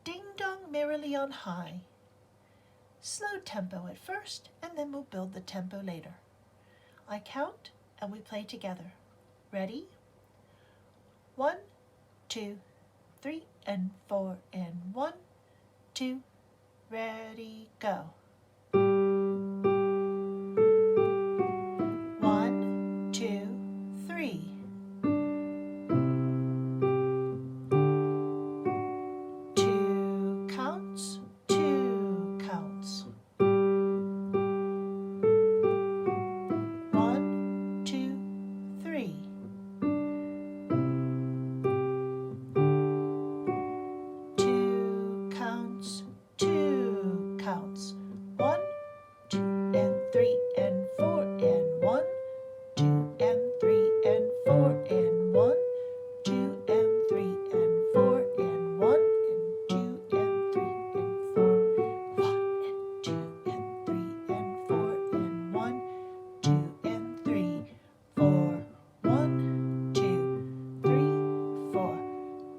Ding dong merrily on high. Slow tempo at first, and then we'll build the tempo later. I count and we play together. Ready? 1, 2, 3, and 4, and 1, 2, ready, go. 1, 2, 3. 2 counts, 2 counts. 1, 2, 3. 2 counts, 2 counts. 1, 2, and 3, and 4, and 1, 2, and 3, and 4, and 1, 2, and 3, and 4, and 1, and 2, and 3, and 4, 1, and 2, and 3, and 4, and 1, 2, and 3, 4, 1, 2, 3, 4.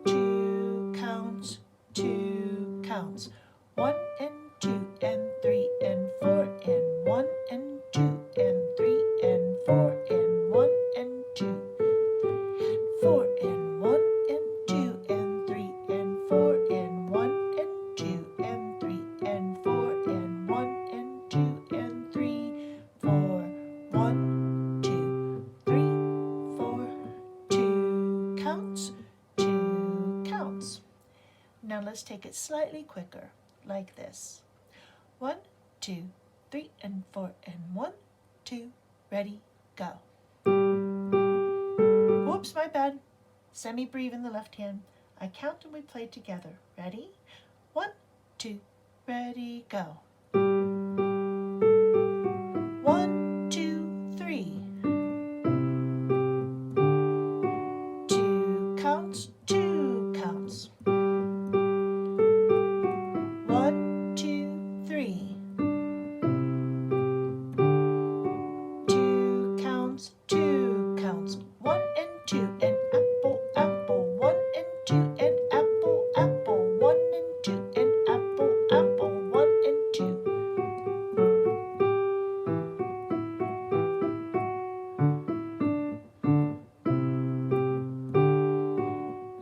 2 counts, 2 counts. 1 and 2 and 3 and 4 and 1 and 2 and 3 and 4 and 1 and 2 and 4 and 1 and 2 and 3 and 4 and 1 and 2 and 3 and 4 and 1 and 2 and 3, 4, 1, 2, 3, 4. 2 counts, 2 counts. Now let's take it slightly quicker, like this. 1, 2, 3, and 4, and 1, 2, ready, go. Whoops, my bad. Semi-breathe in the left hand. I count and we play together. Ready? 1, 2, ready, go. 1, 2, 3. 2 counts, 2 counts. 1, 2, 3. 2 counts, 2 counts. 1 and 2 and apple, apple. 1 and 2 and apple, apple. 1 and 2 and apple, apple. 1 and 2.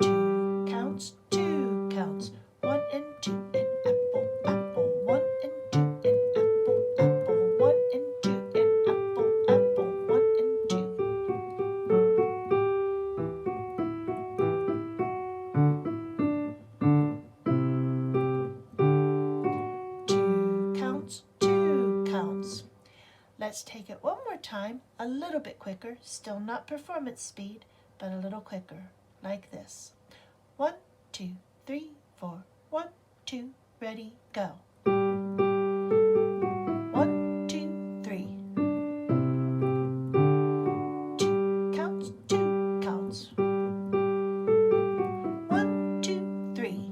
2 counts, 2 counts. 1 and 2 and apple, apple. 1 and 2 and apple, apple. 1 and 2 and apple, apple. 1 and 2. 2 counts, 2 counts. Let's take it one more time, a little bit quicker, still not performance speed, but a little quicker, like this. 1, 2, 3, 4. 1, 2, ready, go. 1, 2, 3. 2 counts, 2 counts. 1, 2, 3.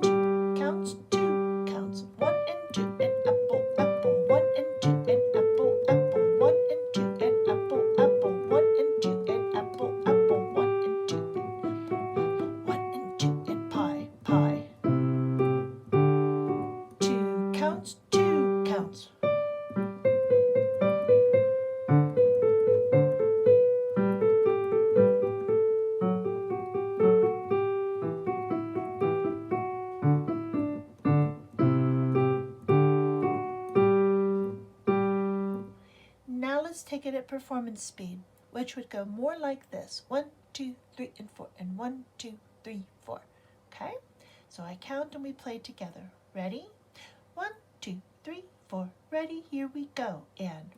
2 counts, 2 counts. 1 and 2 and apple, apple. 1 and 2 and apple, apple. 1 and 2 and apple, apple. 1 and 2 and apple, apple. 1 and 2 and 1 and 2 and pie, pie. 2 counts, 2 counts. Now let's take it at performance speed, which would go more like this. 1, 2, 3, and 4, and 1, 2, 3, 4. Okay? So I count and we play together. Ready? 1, 2, 3, 4. Ready? Here we go. And